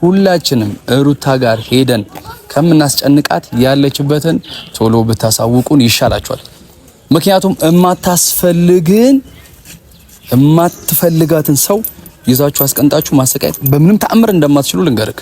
ሁላችንም ሩታ ጋር ሄደን ከምናስጨንቃት ያለችበትን ቶሎ ብታሳውቁን ይሻላችኋል። ምክንያቱም የማትፈልጋትን ሰው ይዛችሁ አስቀንጣችሁ ማሰቃየት በምንም ተአምር እንደማትችሉ ልንገርክ።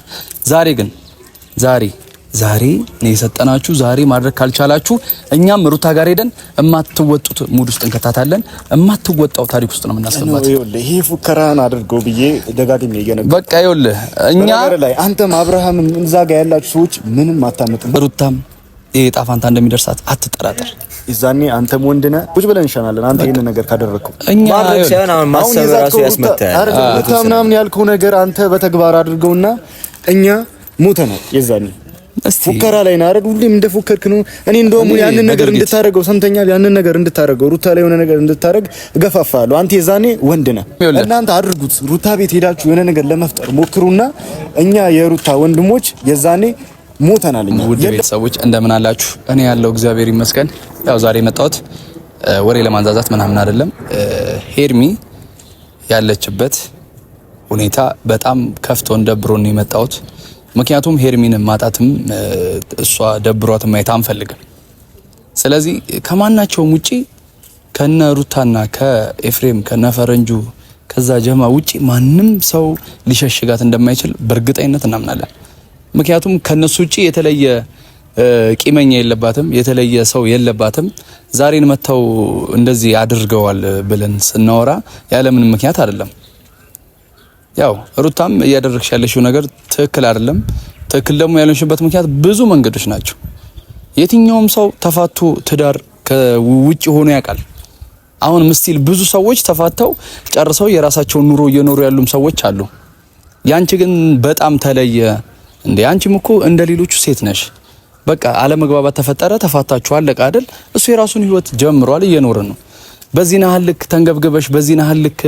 ዛሬ ነው የሰጠናችሁ። ዛሬ ማድረግ ካልቻላችሁ እኛም ሩታ ጋር ሄደን እማትወጡት ሙድ ውስጥ እንከታታለን። እማትወጣው ታሪክ ውስጥ ነው የምናስገባት። ይሄ ፉከራን አድርገው ብዬ ደጋግሜ እየነገርኩህ በቃ ይኸውልህ እኛ ላይ አንተም አብርሃምም እዛ ጋር ያላችሁ ሰዎች ምንም አታመጡም። ሩታም ይሄ ጣፋንታ እንደሚደርሳት አትጠራጠር። ይዛኔ አንተም ወንድ ነህ ቁጭ ብለን እንሻናለን። አንተ ይሄን ነገር ካደረግከው እኛ ማድረግ ሳይሆን አሁን ማሰብ ራሱ ያስመታል። ምናምን ያልከው ነገር አንተ በተግባር አድርገውና እኛ ሞተናል። የዛኔ ፉከራ ላይ ነው አይደል? ሁሌም እንደፎከርክ ነው። እኔ እንደውም ያንን ነገር እንድታረገው ሰምተኛል። ያንን ነገር እንድታረገው ሩታ ላይ የሆነ ነገር እንድታረግ እገፋፋለሁ። አንተ የዛኔ ወንድ ነህ። እናንተ አድርጉት። ሩታ ቤት ሄዳችሁ የሆነ ነገር ለመፍጠር ሞክሩና እኛ የሩታ ወንድሞች የዛኔ ሞተናል። እኛ ውድ ቤተሰቦች እንደምን አላችሁ? እኔ ያለው እግዚአብሔር ይመስገን። ያው ዛሬ የመጣሁት ወሬ ለማንዛዛት ምናምን አይደለም። ሄርሚ ያለችበት ሁኔታ በጣም ከፍቶን ደብሮን የመጣሁት ምክንያቱም ሄርሚን ማጣትም እሷ ደብሯት ማየት አንፈልግም። ስለዚህ ከማናቸውም ውጪ ከነ ሩታና ከኤፍሬም ከነፈረንጁ ከዛ ጀማ ውጪ ማንም ሰው ሊሸሽጋት እንደማይችል በእርግጠኝነት እናምናለን። ምክንያቱም ከነሱ ውጪ የተለየ ቂመኛ የለባትም፣ የተለየ ሰው የለባትም። ዛሬን መተው እንደዚህ አድርገዋል ብለን ስናወራ ያለ ምንም ምክንያት አይደለም። ያው ሩታም እያደረግሽ ያለሽው ነገር ትክክል አይደለም። ትክክል ደግሞ ያለሽበት ምክንያት ብዙ መንገዶች ናቸው። የትኛውም ሰው ተፋቶ ትዳር ከውጪ ሆኖ ያውቃል። አሁን ምስቲል ብዙ ሰዎች ተፋተው ጨርሰው የራሳቸውን ኑሮ እየኖሩ ያሉም ሰዎች አሉ። ያንቺ ግን በጣም ተለየ እንዴ! አንቺም እኮ እንደ ሌሎቹ ሴት ነሽ። በቃ አለመግባባት ተፈጠረ፣ ተፋታችሁ፣ አለቀ አይደል? እሱ የራሱን ህይወት ጀምሯል፣ እየኖረ ነው። በዚህ ናህል ልክ ተንገብግበሽ በዚህ ናህል ልክ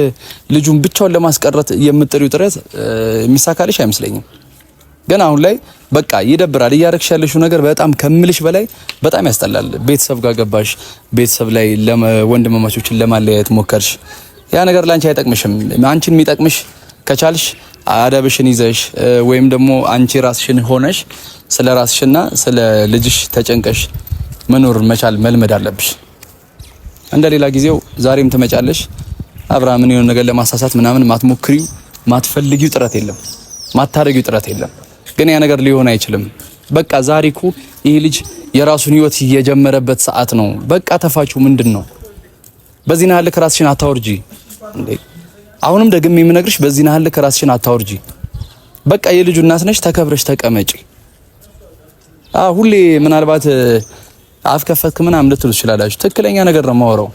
ልጁን ብቻውን ለማስቀረት የምጥሪው ጥረት የሚሳካልሽ አይመስለኝም። ግን አሁን ላይ በቃ ይደብራል። እያረግሽ ያለሽው ነገር በጣም ከምልሽ በላይ በጣም ያስጠላል። ቤተሰብ ጋር ገባሽ፣ ቤተሰብ ላይ ወንድማማቾችን ለማለያየት ሞከርሽ። ያ ነገር ላንቺ አይጠቅምሽም። አንቺን የሚጠቅምሽ ከቻልሽ አደብሽን ይዘሽ ወይም ደግሞ አንቺ ራስሽን ሆነሽ ስለ ራስሽና ስለ ልጅሽ ተጨንቀሽ መኖር መቻል መልመድ አለብሽ። እንደሌላ ጊዜው ዛሬም ትመጫለሽ አብርሃምን የሆነ ነገር ለማሳሳት ምናምን ማትሞክሪው ማትፈልጊው ጥረት የለም፣ ማታረጊው ጥረት የለም። ግን ያ ነገር ሊሆን አይችልም። በቃ ዛሬ እኮ ይሄ ልጅ የራሱን ህይወት የጀመረበት ሰዓት ነው። በቃ ተፋችሁ ምንድነው? በዚህ ናህል ልክ ራስሽን አታወርጂ እንዴ! አሁንም ደግሜ የምነግርሽ በዚህ ናህል ልክ ራስሽን አታወርጂ። በቃ የልጁ እናት ነሽ፣ ተከብረሽ ተቀመጪ። ሁሌ ምናልባት አፍ ከፈትክ ምናምን ልትሉ ትችላላችሁ። ትክክለኛ ነገር ነው የማወራው።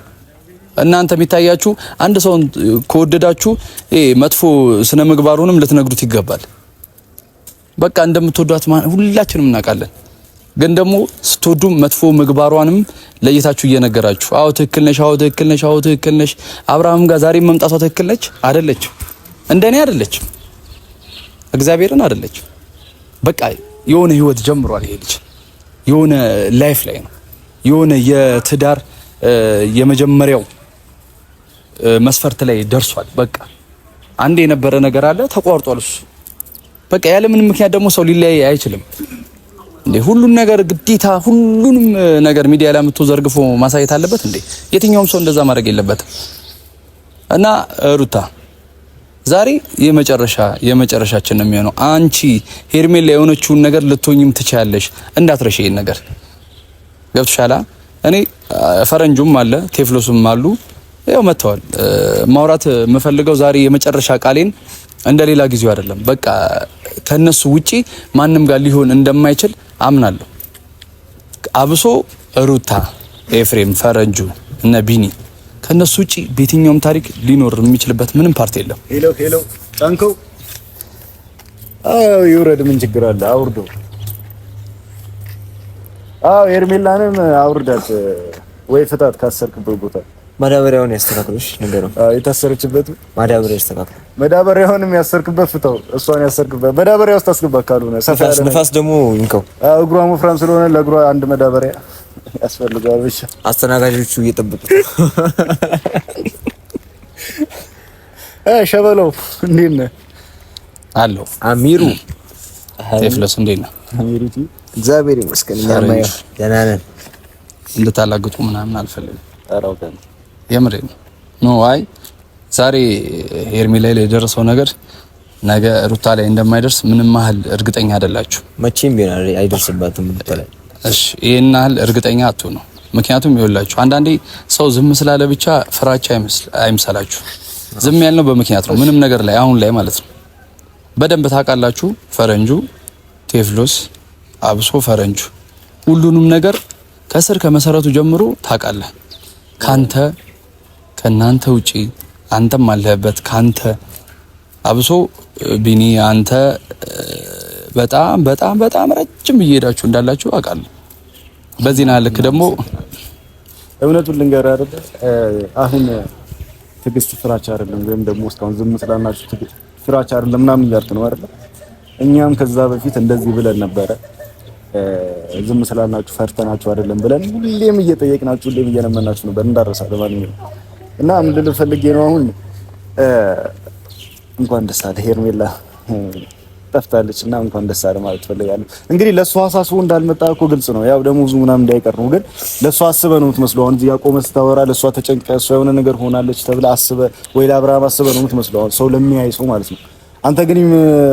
እናንተ የሚታያችሁ አንድ ሰውን ከወደዳችሁ መጥፎ ስነ ምግባሩንም ልትነግሩት ይገባል። በቃ እንደምትወዷት ሁላችንም እናውቃለን። ግን ደግሞ ስትወዱ መጥፎ ምግባሯንም ለየታችሁ እየነገራችሁ አዎ ትክክል ነሽ፣ አዎ ትክክል ነሽ፣ አዎ ትክክል ነሽ። አብርሃም ጋር ዛሬ መምጣቷ ትክክል ነች አይደለችም? እንደኔ አይደለችም፣ እግዚአብሔርን አይደለችም። በቃ የሆነ ህይወት ጀምሯል ይሄ ልጅ፣ የሆነ ላይፍ ላይ ነው፣ የሆነ የትዳር የመጀመሪያው መስፈርት ላይ ደርሷል። በቃ አንዴ የነበረ ነገር አለ፣ ተቋርጧል እሱ። በቃ ያለ ምንም ምክንያት ደግሞ ሰው ሊለያይ አይችልም እንዴ! ሁሉን ነገር ግዴታ ሁሉንም ነገር ሚዲያ ላይ አምጥቶ ዘርግፎ ማሳየት አለበት እንዴ? የትኛውም ሰው እንደዛ ማድረግ የለበትም። እና ሩታ ዛሬ የመጨረሻችን ነው የሚሆነው። አንቺ ሄርሜላ የሆነችውን ነገር ልትሆኝም ትችያለሽ። እንዳትረሺ ይሄን ነገር ገብቶሻላ? እኔ ፈረንጁም አለ ቴፍሎስም አሉ ያው መተዋል። ማውራት የምፈልገው ዛሬ የመጨረሻ ቃሌን እንደሌላ ጊዜው አይደለም። በቃ ከነሱ ውጪ ማንም ጋር ሊሆን እንደማይችል አምናለሁ። አብሶ ሩታ፣ ኤፍሬም፣ ፈረንጁ እና ቢኒ ከነሱ ውጪ በየትኛውም ታሪክ ሊኖር የሚችልበት ምንም ፓርት የለም። ሄሎ ጫንከው ይውረድ፣ ምን ችግር አለ? አውርዶ ሄርሜላንም አውርዳት ወይ ፍታት ካሰርክበት ቦታ። ማዳበሪያውን ያስተካክሉሽ ነገረው። የታሰረችበት ማዳበሪያ ያስተካክሉ። ማዳበሪያውንም ያሰርክበት ፍታው፣ እሷን ያሰርክበት መዳበሪያ ውስጥ አስገባ። ካልሆነ ሰፋ ያለ ንፋስ ደግሞ ይንከው። እግሯ ወፍራም ስለሆነ ለእግሯ አንድ መዳበሪያ ያስፈልጋል። ብቻ አስተናጋጆቹ እየጠበቁ ሸበለው እንዴት ነህ? አለው አሚሩ ቴፍሎስ እንዴት ነው? እግዚአብሔር ይመስገን እኛማ ደህና ነን። እንድታላግጡ ምናምን አልፈልግም። የምሬን ነው። አይ ዛሬ ሄርሜላ ላይ የደረሰው ነገር ነገ ሩታ ላይ እንደማይደርስ ምንም ያህል እርግጠኛ አይደላችሁ። መቼም ቢሆን አይደርስባትም ሩታ ላይ። እሺ ይሄን ያህል እርግጠኛ አትሁኑ። ምክንያቱም ይኸውላችሁ አንዳንዴ ሰው ዝም ስላለ ብቻ ፍራቻ አይምሰላችሁ። ዝም ያልነው በምክንያት ነው። ምንም ነገር ላይ አሁን ላይ ማለት ነው። በደንብ ታውቃላችሁ። ፈረንጁ ቴፍሎስ አብሶ ፈረንጁ ሁሉንም ነገር ከስር ከመሰረቱ ጀምሮ ታውቃለህ። ከናንተ ውጪ አንተም አለህበት። ካንተ አብሶ ቢኒ አንተ በጣም በጣም በጣም ረጅም እየሄዳችሁ እንዳላችሁ አውቃለሁ። በዚህና ልክ ደግሞ እውነቱን ልንገርህ አይደል አሁን ትዕግስት ፍራቻ አይደለም፣ ወይም ደግሞ እስካሁን ዝም ስላልናችሁ ፍራቻ አይደለም ምናምን እያልክ ነው አይደል? እኛም ከዛ በፊት እንደዚህ ብለን ነበረ። ዝም ስላልናችሁ ፈርተናችሁ አይደለም ብለን ሁሌም እየጠየቅናችሁ ሁሌም እየለመናችሁ ነበር። እንዳረሳ ለማንኛውም እና ምን ልል ፈልጌ ነው አሁን እንኳን ደስ አለ ሄርሜላ ጠፍታለች እና እንኳን ደስ አለ ማለት ፈልጋለሁ። እንግዲህ ለሷ አሳስቦ እንዳልመጣ እኮ ግልጽ ነው። ያው ደሞዙ ምናምን እንዳይቀር ነው። ግን ለሷ አስበህ ነው የምትመስለው። አሁን እዚህ ያቆመ ስታወራ ለሷ ተጨንቀህ እሷ የሆነ ነገር ሆናለች ተብለህ አስበህ ወይ ለአብርሃም አስበህ ነው የምትመስለው አሁን ሰው ለሚያይ ሰው ማለት ነው። አንተ ግን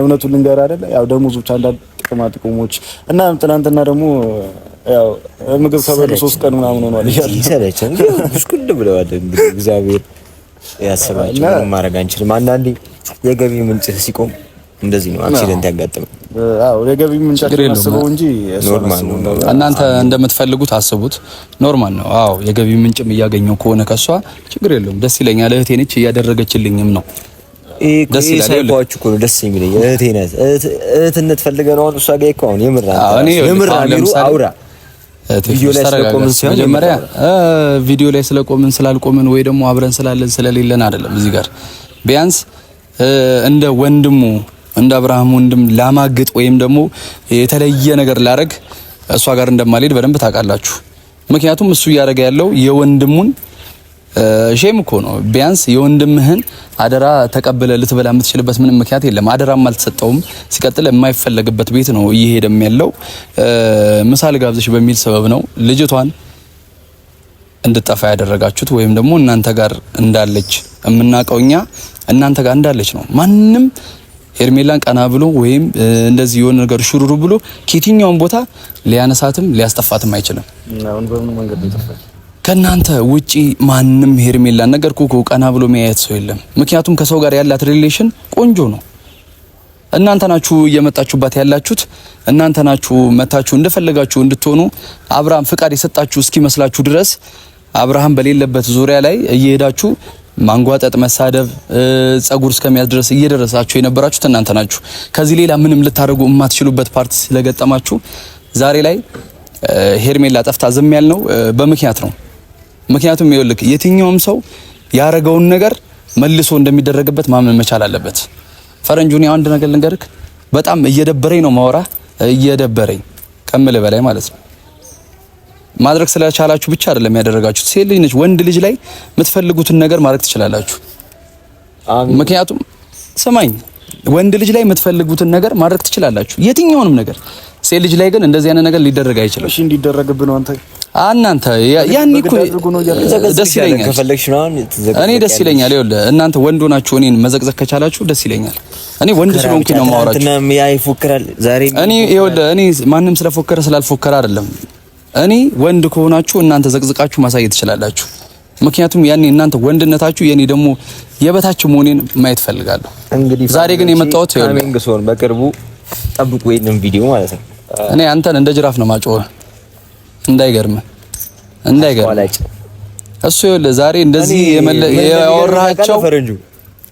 እውነቱን ልንገርህ አይደለ ያው ደሞዙ ብቻ አንዳንድ ጥቅሞች እና ትናንትና ደግሞ ያው ምግብ ከበሉ 3 ቀን ምናምን ሆኗል ይሰለቻል። ግን ብስኩል ብለዋል። እንግዲህ እግዚአብሔር ያሰባቸው ምንም ማድረግ አንችልም። አንዳንዴ የገቢ ምንጭ ሲቆም እንደዚህ ነው አክሲደንት ያጋጥማል። አዎ የገቢ ምንጫችን አስበው እንጂ ኖርማል ነው። እናንተ እንደምትፈልጉት አስቡት። ኖርማል ነው። አዎ የገቢ ምንጭም እያገኘው ከሆነ ከሷ ችግር የለውም። ደስ ይለኛል። እህቴ ነች እያደረገችልኝም ነው። ደስ ይላል እኮ ነው ደስ የሚለኝ እህቴ ናት። እህትነት ፈልገን ነው እሷ ጋር እኮ አሁን የምር አውራ ቪዲዮ ላይ ስለቆምን ሲሆን መጀመሪያ ቪዲዮ ላይ ስለቆምን ስላልቆምን ወይ ደግሞ አብረን ስላለን ስለሌለን አይደለም። እዚህ ጋር ቢያንስ እንደ ወንድሙ እንደ አብርሃም ወንድም ላማግጥ ወይም ደግሞ የተለየ ነገር ላረግ እሷ ጋር እንደማልሄድ በደንብ ታውቃላችሁ። ምክንያቱም እሱ እያደረገ ያለው የወንድሙን ሼም እኮ ነው። ቢያንስ የወንድምህን አደራ ተቀበለ ልትበላ የምትችልበት ምንም ምክንያት የለም። አደራም አልተሰጠውም። ሲቀጥል የማይፈለግበት ቤት ነው እየሄደም ያለው። ምሳል ጋብዘሽ በሚል ሰበብ ነው ልጅቷን እንድጠፋ ያደረጋችሁት ወይም ደግሞ እናንተ ጋር እንዳለች የምናውቀው እኛ እናንተ ጋር እንዳለች ነው። ማንም ሄርሜላን ቀና ብሎ ወይም እንደዚህ የሆነ ነገር ሹሩሩ ብሎ ከየትኛውም ቦታ ሊያነሳትም ሊያስጠፋትም አይችልም። አሁን በምን መንገድ ነው ከናንተ ውጪ ማንም ሄርሜላን ነገር ኩኩ ቀና ብሎ የሚያየት ሰው የለም። ምክንያቱም ከሰው ጋር ያላት ሪሌሽን ቆንጆ ነው። እናንተ ናችሁ እየመጣችሁባት ያላችሁት። እናንተ ናችሁ መታችሁ እንደፈለጋችሁ እንድትሆኑ አብርሃም ፍቃድ የሰጣችሁ እስኪመስላችሁ ድረስ አብርሃም በሌለበት ዙሪያ ላይ እየሄዳችሁ ማንጓጠጥ፣ መሳደብ፣ ጸጉር እስከሚያዝ ድረስ እየደረሳችሁ የነበራችሁት እናንተ ናችሁ። ከዚህ ሌላ ምንም ልታደርጉ የማትችሉበት ፓርት ስለገጠማችሁ ዛሬ ላይ ሄርሜላ ጠፍታ ዝም ያልነው በምክንያት ነው። ምክንያቱም ይኸውልህ የትኛውም ሰው ያረገውን ነገር መልሶ እንደሚደረግበት ማመን መቻል አለበት። ፈረንጁን አንድ ነገር ልንገርክ፣ በጣም እየደበረኝ ነው ማወራ፣ እየደበረኝ ከምል በላይ ማለት ነው። ማድረግ ስለቻላችሁ ብቻ አይደለም ያደረጋችሁት። ሴት ልጅ ነች፣ ወንድ ልጅ ላይ የምትፈልጉትን ነገር ማድረግ ትችላላችሁ። ምክንያቱም ስማኝ፣ ወንድ ልጅ ላይ የምትፈልጉትን ነገር ማድረግ ትችላላችሁ፣ የትኛውንም ነገር። ሴት ልጅ ላይ ግን እንደዚህ አይነት ነገር ሊደረግ አይችልም። እሺ እንዲደረግብህ ነው እናንተ ያኔ እኮ ደስ ይለኛል ከፈለግሽ ነው እኔ ደስ ይለኛል። ይኸውልህ እናንተ ወንድ ሆናችሁ እኔን መዘቅዘቅ ከቻላችሁ ደስ ይለኛል። እኔ ወንድ ስለሆንኩኝ ነው የማወራችሁ። እና ያ ይፎክራል ዛሬ እኔ ማንም ስለፎከረ ስላልፎከረ አይደለም። እኔ ወንድ ከሆናችሁ እናንተ ዘቅዝቃችሁ ማሳየት ትችላላችሁ። ምክንያቱም ያኔ እናንተ ወንድነታችሁ የኔ ደግሞ የበታች መሆኔን ማየት ፈልጋለሁ። እንግዲህ ዛሬ ግን የመጣሁት መንግሶን በቅርቡ ጠብቁ ወይንም ቪዲዮ ማለት ነው። እኔ አንተን እንደ ጅራፍ ነው ማጮህ እንዳይገርም እሱ ይኸውልህ ዛሬ እንደዚህ ያወራቸው ፈረንጁ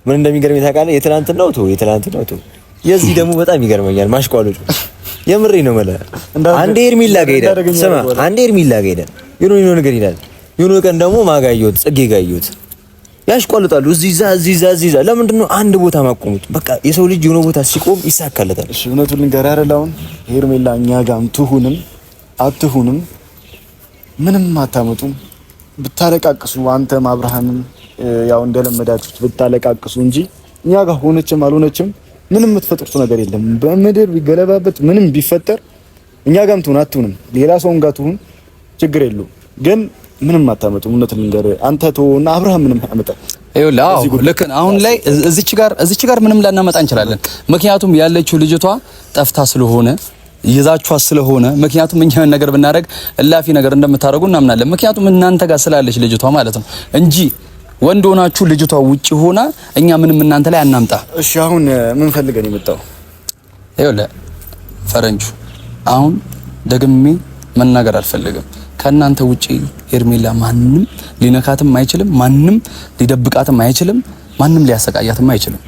ምን እንደሚገርመኝ ታውቃለህ? የትናንትናው ተው የዚህ ደግሞ በጣም ይገርመኛል ማሽቋለጩ። የምሬ ነው ማለት አንዴ ኤርሚላ ጋር ሄደ። ስማ አንዴ ኤርሚላ ጋር ሄደ የሆነ ነገር ይላል። የሆነ ቀን ደግሞ ማጋየት ጽጌ ጋየት ያሽቋልጣሉ። እዚህ ለምንድን ነው አንድ ቦታ ማቆሙት? በቃ የሰው ልጅ የሆነ ቦታ ሲቆም ይሳካለታል። እሺ እውነቱን ልንገርህ አይደል? አሁን ሄርሜላ እኛ ጋርም ትሁንም አትሁንም ምንም አታመጡም። ብታለቃቅሱ አንተም አብርሃምም ያው እንደለመዳችሁት ብታለቃቅሱ እንጂ እኛ ጋር ሆነችም አልሆነችም ምንም የምትፈጥሩት ነገር የለም። በምድር ቢገለባበት ምንም ቢፈጠር እኛ ጋርም ትሁን አትሁንም ሌላ ሰውም ጋር ትሁን ችግር የለውም። ግን ምንም አታመጡም። እውነት ልንገርህ አንተ ተወውና አብርሃም ምንም አያመጣም። ይኸውልህ ልክ አሁን ላይ እዚች ጋር ምንም ላናመጣ እንችላለን። ምክንያቱም ያለችው ልጅቷ ጠፍታ ስለሆነ ይዛችኋት ስለሆነ ምክንያቱም እኛ ነገር ብናደርግ እላፊ ነገር እንደምታደርጉ እናምናለን። ምክንያቱም እናንተ ጋር ስላለች ልጅቷ ማለት ነው እንጂ ወንድ ሆናችሁ ልጅቷ ውጪ ሆና እኛ ምንም እናንተ ላይ አናምጣ። እሺ አሁን ምን ፈልገን የመጣው? ይኸውልህ ፈረንጁ አሁን ደግሜ መናገር አልፈልግም። ከእናንተ ውጪ ሄርሜላ ማንም ሊነካትም አይችልም፣ ማንም ሊደብቃትም አይችልም፣ ማንም ሊያሰቃያትም አይችልም።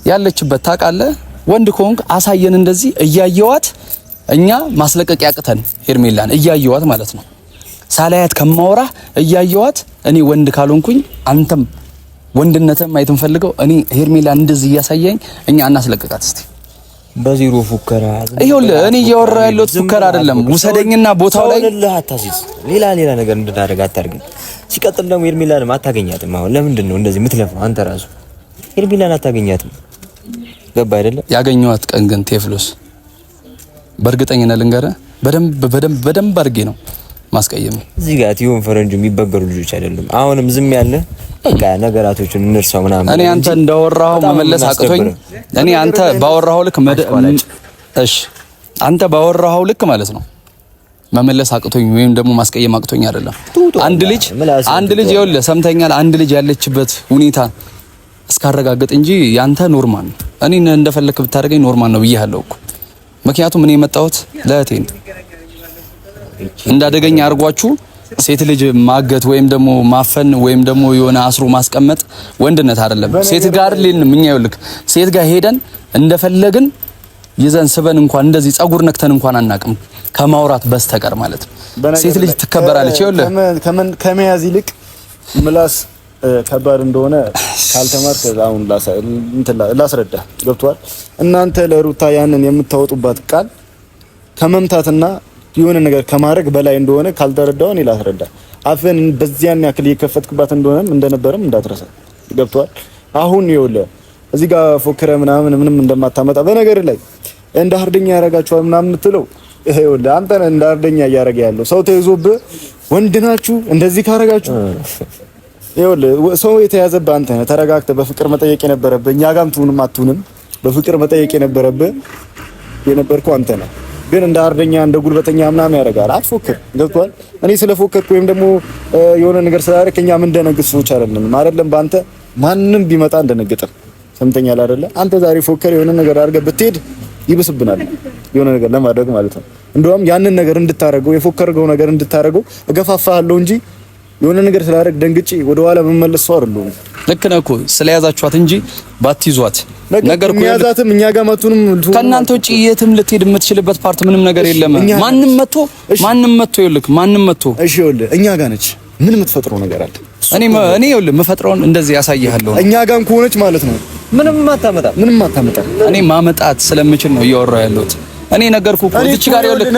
ያለችበት ታውቃለህ። ወንድ ከሆንክ አሳየን። እንደዚህ እያየዋት እኛ ማስለቀቅ ያቅተን ሄርሜላን እያየዋት ማለት ነው። ሳላያት ከማወራ እያየዋት እኔ ወንድ ካልሆንኩኝ አንተም ወንድነትም ማየት እንፈልገው እኔ ሄርሜላን እንደዚህ እያሳየኝ እኛ እናስለቀቃት እስቲ በዜሮ ፉከራ። ይኸውልህ እኔ እያወራ ያለሁት ፉከራ አይደለም። ውሰደኝና ቦታው ላይ አታሲዝ ሌላ ነገር እንድታደርግ አታርግ። ሲቀጥል ደግሞ ሄርሜላን አታገኛትም። አሁን ለምንድን ነው እንደዚህ የምትለፋው? አንተ ራሱ ሄርሜላን አታገኛትም። ገባ አይደለም? ያገኘኋት ቀን ግን ቴፍሎስ በእርግጠኝነት ልንገርህ በደንብ አድርጌ ነው ማስቀየም። እዚህ ጋር ይሁን ፈረንጁ የሚበገሩ ልጆች አይደሉም። አሁንም ዝም ያለ በቃ ነገራቶችን እንርሳው ምናምን። እኔ አንተ እንዳወራው መመለስ አቅቶኝ እኔ አንተ ባወራው ልክ እሺ አንተ ባወራው ልክ ማለት ነው መመለስ አቅቶኝ ወይም ደግሞ ማስቀየም አቅቶኝ አይደለም። አንድ ልጅ ይኸውልህ ሰምተኛል። አንድ ልጅ ያለችበት ሁኔታ እስካረጋግጥ እንጂ ያንተ ኖርማል ነው። እኔ እንደፈለክ ብታደርገኝ ኖርማል ነው ብዬሃለሁ እኮ። ምክንያቱም እኔ የመጣሁት ለእህቴ ነው። እንዳደገኛ አርጓችሁ ሴት ልጅ ማገት ወይም ደግሞ ማፈን ወይም ደግሞ የሆነ አስሮ ማስቀመጥ ወንድነት አይደለም። ሴት ጋር እኛ ይኸውልህ ሴት ጋር ሄደን እንደፈለግን ይዘን ስበን እንኳን እንደዚህ ጸጉር ነክተን እንኳን አናቅም ከማውራት በስተቀር ማለት ነው። ሴት ልጅ ትከበራለች። ይኸውልህ ከመያዝ ይልቅ ምላስ ከባድ እንደሆነ ካልተማርክ አሁን ላስረዳ። ገብቷል? እናንተ ለሩታ ያንን የምታወጡባት ቃል ከመምታትና የሆነ ነገር ከማድረግ በላይ እንደሆነ ካልተረዳው እኔ ላስረዳ። አፈን በዚያን ያክል እየከፈትክባት እንደሆነም እንደነበረም እንዳትረሳ። ገብቷል? አሁን ይኸውልህ እዚህ ጋር ፎክረ ምንም እንደማታመጣ በነገር ላይ እንደ አርደኛ ያረጋችኋል ምናምን የምትለው ይኸውልህ አንተ እንደ አርደኛ እያረጋ ያለው ሰው ተይዞብህ ወንድናችሁ እንደዚህ ካረጋችሁ ይኸውልህ ሰው የተያዘብህ አንተ ነህ። ተረጋግተህ በፍቅር መጠየቅ የነበረብህ እኛ ጋርም ትሁንም አትሁንም በፍቅር መጠየቅ የነበርከው አንተ ነህ። ግን እንደ አርደኛ እንደ ጉልበተኛ ምናምን ያደርጋል። አትፎክር። ገብቷል? እኔ ስለፎከርኩ ወይም ደግሞ የሆነ ነገር ስላደረክ እኛ ምን እንደነግጥ ሰዎች አይደለም በአንተ ማንም ቢመጣ እንደነግጥም ሰምተኛል አይደለ? አንተ ዛሬ ፎከር የሆነ ነገር አድርገህ ብትሄድ ይብስብናል የሆነ ነገር ለማድረግ ማለት ነው። እንደውም ያንን ነገር እንድታረገው የፎከርገው ነገር እንድታረገው እገፋፋለሁ እንጂ የሆነ ነገር ስላደረግ ደንግጬ ወደ ኋላ መመለስ ሰው አይደለም። ልክ ነህ እኮ ስለያዛችኋት እንጂ ባትይዟት ነገር እኮ ያዛትም እኛ ጋር መቱንም ከእናንተ ውጪ የትም ልትሄድ የምትችልበት ፓርት ምንም ነገር የለም። ማንም መጥቶ ይኸውልህ ማንም መጥቶ እሺ ይኸውልህ እኛ ጋር ነች። ምን የምትፈጥረው ነገር አለ? እኔ ይኸውልህ የምፈጥረውን እንደዚህ ያሳይሃለሁ። እኛ ጋርም ከሆነች ማለት ነው ምንም አታመጣ። እኔ ማመጣት ስለምችል ነው እያወራሁ ያለሁት። እኔ ነገርኩህ እኮ እዚህ ጋር ይኸውልህ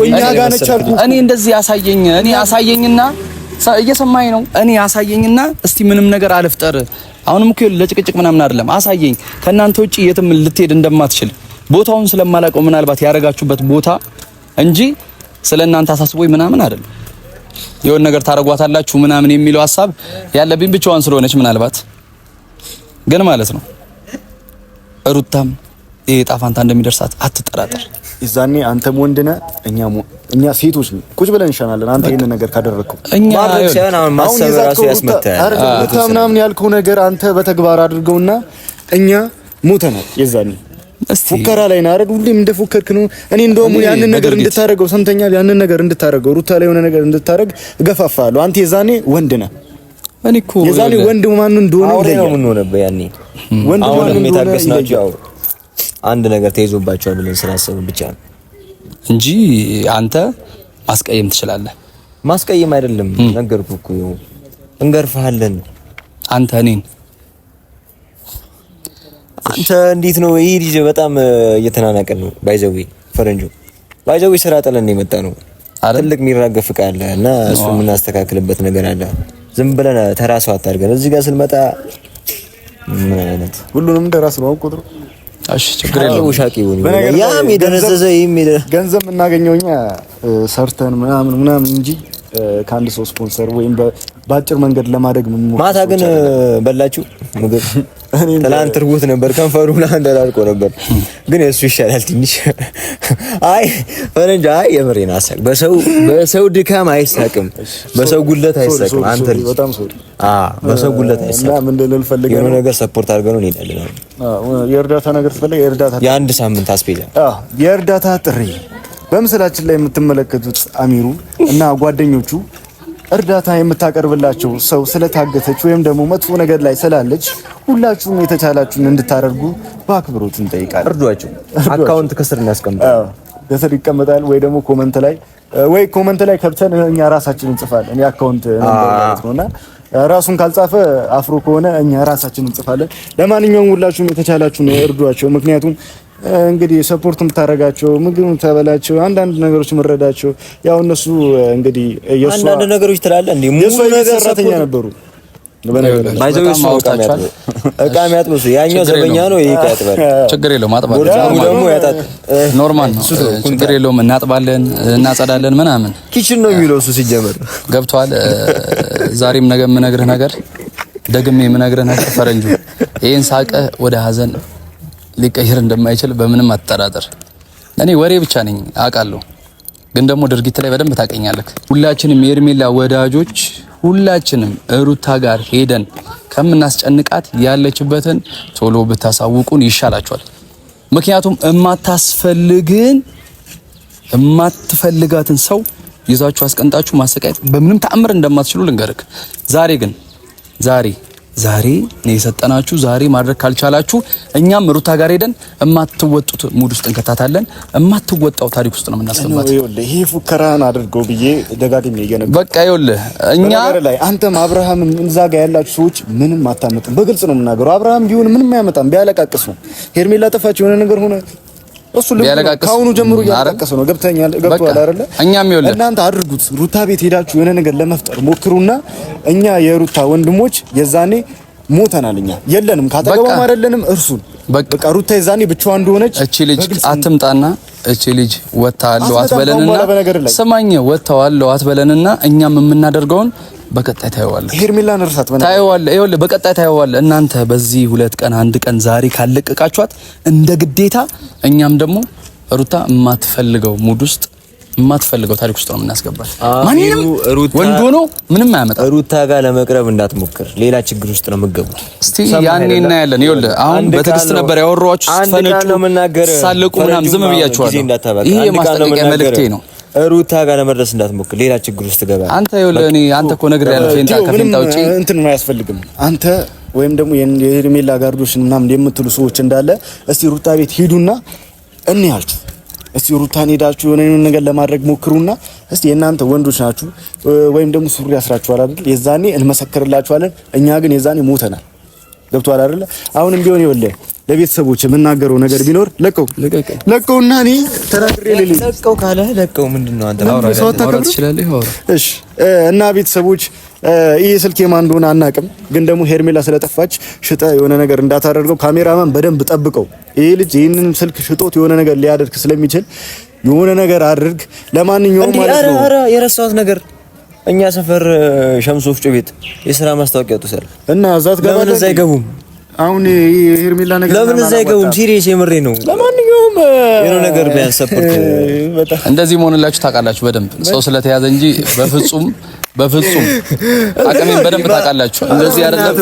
እኛ ጋር ነች አልኩህ። እኔ እንደዚህ አሳየኝና እየሰማኝ ነው። እኔ አሳየኝና እስቲ ምንም ነገር አልፍጠር። አሁንም እኮ ለጭቅጭቅ ምናምን አይደለም። አሳየኝ ከእናንተ ውጪ የትም ልትሄድ እንደማትችል ቦታውን ስለማላውቀው ምናልባት ያረጋችሁበት ቦታ እንጂ ስለእናንተ አሳስቦኝ ምናምን አይደለም። የሆነ ነገር ታረጓታላችሁ ምናምን የሚለው ሐሳብ ያለብኝ ብቻዋን ስለሆነች ምናልባት ግን ማለት ነው ሩታም የጣፋንታ እንደሚደርሳት አትጠራጠር። ይዛኔ አንተም ወንድ ነህ እኛ ሴቶች ነን። ቁጭ ብለን እንሻናለን። አንተ ይሄን ነገር ካደረግከው እኛ ማሰብ ራሱ ያስመታል። ምናምን ያልከው ነገር አንተ በተግባር አድርገውና እኛ ሞተናል። ይዛኔ ፉከራ ላይ ነው አይደል? ሁሌም እንደፎከርክ ነው። እኔ እንደውም ያንን ነገር እንድታረገው ሰምተኛል። ያንን ነገር እንድታረገው ሩታ ላይ የሆነ ነገር እንድታረግ እገፋፋለሁ። አንተ የዛኔ ወንድ ነህ። እኔ እኮ የዛኔ ወንድ ማን እንደሆነ ይለያል። ምን ሆነ በያኔ ወንድ ማን እንደሆነ የታገስናችሁ ያው አንድ ነገር ተይዞባቸዋል ብለን ስላሰብን ብቻ ነው እንጂ አንተ ማስቀየም ትችላለህ። ማስቀየም አይደለም ነገርኩህ እኮ እንገርፍሃለን። አንተ እኔን አንተ እንዴት ነው ይሄ ልጅ በጣም እየተናናቀን ነው። ባይዘዌ ስራ ጥለን ነው የመጣ ነው። ትልቅ የሚራገፍ ዕቃ አለ እና እሱ የምናስተካክልበት ነገር አለ። ዝም ብለን ተራሱ አታርገን። እዚህ ጋር ስንመጣ ምን አይነት ሁሉንም ተራስ ነው ቁጥሩ እሺ ችግር የለውም። ውሻቂ ሆኒ ያም የደነዘዘ ገንዘብ የምናገኘው እኛ ሰርተን ምናምን እንጂ ከአንድ ሰው ስፖንሰር ወይም በአጭር መንገድ ለማደግ ማታ ግን በላችሁ ምግብ? ትናንት እርቦት ነበር፣ ከንፈሩ ምናምን ተላልቆ ነበር፣ ግን እሱ ይሻላል ትንሽ። አይ ፈረንጅ፣ አይ የምሬን አሳቅ። በሰው ድካም አይሳቅም፣ በሰው ጉለት አይሳቅም። አንተ ልጅ በሰው ጉለት አይሳቅም። ምን ልል ፈልገህ የሆነ ነገር ሰፖርት አድርገን እንሄዳለን። የእርዳታ ነገር ትፈልግ? የአንድ ሳምንት አስፔዛ የእርዳታ ጥሪ በምስላችን ላይ የምትመለከቱት አሚሩ እና ጓደኞቹ እርዳታ የምታቀርብላቸው ሰው ስለታገተች ወይም ደግሞ መጥፎ ነገር ላይ ስላለች ሁላችሁም የተቻላችሁን እንድታደርጉ በአክብሮት እንጠይቃለን። እርዷቸው። አካውንት ከስር እናስቀምጣለን። ከስር ይቀመጣል ወይ ደግሞ ኮመንት ላይ ከብተን እኛ ራሳችንን እንጽፋለን። የአካውንት ነምበር ነውና ራሱን ካልጻፈ አፍሮ ከሆነ እኛ ራሳችንን እንጽፋለን። ለማንኛውም ሁላችሁም የተቻላችሁን እርዷቸው። ምክንያቱም እንግዲህ ሰፖርት የምታረጋቸው ምግብ ተበላቸው አንዳንድ ነገሮች ምረዳቸው ያው እነሱ እንግዲህ አንዳንድ ነገሮች ትላለህ እንዴ ሙሉ ነገር ሰራተኛ ነበሩ። ባይዘውስ እቃ የሚያጥበው ያኛው ዘበኛ ነው። ይሄ ያጥባል፣ ችግር የለውም። አጥባለሁ ደግሞ ያጣጥ ኖርማል ነው፣ ችግር የለውም። እናጥባለን፣ እናጸዳለን ምናምን ኪችን ነው የሚለው እሱ ሲጀመር ገብቷል። ዛሬም ነገ የምነግርህ ነገር ደግሜ የምነግርህ ነገር ፈረንጁ ይሄን ሳቀ ወደ ሀዘን ሊቀየር እንደማይችል በምንም አትጠራጠር። እኔ ወሬ ብቻ ነኝ አውቃለሁ፣ ግን ደግሞ ድርጊት ላይ በደንብ ታውቀኛለህ። ሁላችንም የሄርሜላ ወዳጆች ሁላችንም ሩታ ጋር ሄደን ከምናስጨንቃት ያለችበትን ቶሎ ብታሳውቁን ይሻላችኋል። ምክንያቱም የማትፈልጋትን ሰው ይዛችሁ አስቀንጣችሁ ማሰቃየት በምንም ተአምር እንደማትችሉ ልንገርክ። ዛሬ ነው የሰጠናችሁ። ዛሬ ማድረግ ካልቻላችሁ እኛም ሩታ ጋር ሄደን እማትወጡት ሙድ ውስጥ እንከታታለን። እማትወጣው ታሪክ ውስጥ ነው የምናስገባት። ይሄ ፉከራን አድርገው ብዬ ደጋግሜ እየነገርኩህ በቃ ይኸውልህ እኛ ላይ አንተም አብርሃምም እዛ ጋር ያላችሁ ሰዎች ምንም አታመጡም። በግልጽ ነው የምናገረው። አብርሃም ቢሆን ምንም አያመጣም። ቢያለቃቅስ ነው ሄርሜላ ጠፋች የሆነ ነገር ሆነ እሱ ከአሁኑ ጀምሮ እያለቀሰ ነው። ገብቶሃል አይደለ? እኛም ይኸውልህ እናንተ አድርጉት። ሩታ ቤት ሄዳችሁ የሆነ ነገር ለመፍጠር ሞክሩና እኛ የሩታ ወንድሞች የዛኔ ሞተናል። እኛ የለንም፣ ካጠገቧም አይደለንም። እርሱን በቃ ሩታ የዛኔ ብቻዋን እንደሆነች እቺ ልጅ አትምጣና እቺ ልጅ ወጣለው አትበለንና ሰማኝ ወጣዋለው አትበለንና እኛም የምናደርገውን በቀጣይ ታየዋለህ። ሄርሜላን እርሳት ታየዋለህ። ይኸውልህ በቀጣይ ታየዋለህ። እናንተ በዚህ 2 ቀን 1 ቀን ዛሬ ካለቀቃችኋት እንደ ግዴታ እኛም ደግሞ ሩታ የማትፈልገው ሙድ ውስጥ የማትፈልገው ታሪክ ውስጥ ነው የምናስገባት። ማንንም ወንድ ሆኖ ምንም አያመጣም። ሩታ ጋር ለመቅረብ እንዳትሞክር፣ ሌላ ችግር ውስጥ ነው የምትገቡት። እስቲ ያኔ እናያለን። ይኸውልህ አሁን በትዕግስት ነበር ያወራኋችሁ። ስትፈነጩ ሳለቁ ምናምን ዝም ብያችኋለሁ። ይሄ የማስጠንቀቂያ መልእክቴ ነው። ሩታ ጋር ለመድረስ እንዳትሞክር፣ ሌላ ችግር ውስጥ ትገባለህ። አንተ ይኸውልህ አንተ እኮ ነግሬሃለሁ። ከፌንታ ውጪ እንትን አያስፈልግም። አንተ ወይም ደግሞ የሄርሜላ ጋርዶሽን ምናምን የምትሉ ሰዎች እንዳለ እስቲ ሩታ ቤት ሂዱና እንያችሁ። እስቲ ሩታን ሄዳችሁ የሆነ ነገር ለማድረግ ሞክሩና እስቲ እናንተ ወንዶች ናችሁ ወይም ደግሞ ሱሪ ያስራችኋል አይደል? የዛኔ እንመሰክርላችኋለን። እኛ ግን የዛኔ ሞተናል። ገብቷል አይደል? አሁንም ቢሆን ይኸውልህ ለቤተሰቦች የምናገረው ነገር ቢኖር ለቀውና እኔ ተናግሬ ለቀው ካለ ለቀው ምንድነው አንተ ማውራት ትችላለህ? እሺ እና ቤተሰቦች ይሄ ስልክ የማን እንደሆነ አናውቅም፣ ግን ደግሞ ሄርሜላ ስለጠፋች ሽጠ የሆነ ነገር እንዳታደርገው ካሜራማን በደንብ ጠብቀው። ይሄ ልጅ ይሄንን ስልክ ሽጦት የሆነ ነገር ሊያደርግ ስለሚችል የሆነ ነገር አድርግ። ለማንኛውም ማለት ነው የረሳሁት ነገር እኛ ሰፈር ሸምሱ ወፍጮ ቤት የሥራ ማስታወቂያ ወጥቷል እና እዛት ገባ ለምን እዛ አይገቡም? አሁን ሄርሜላ ነገር ለምን እዛ አይገቡም? ሲሪየስ የምሬ ነው። ለማንኛውም የሆነ ነገር ቢያንሰፕርት እንደዚህ መሆንላችሁ ታውቃላችሁ በደንብ ሰው ስለተያዘ እንጂ በፍጹም አቅሜን በደንብ ታውቃላችሁ። እንደዚህ አይደለም።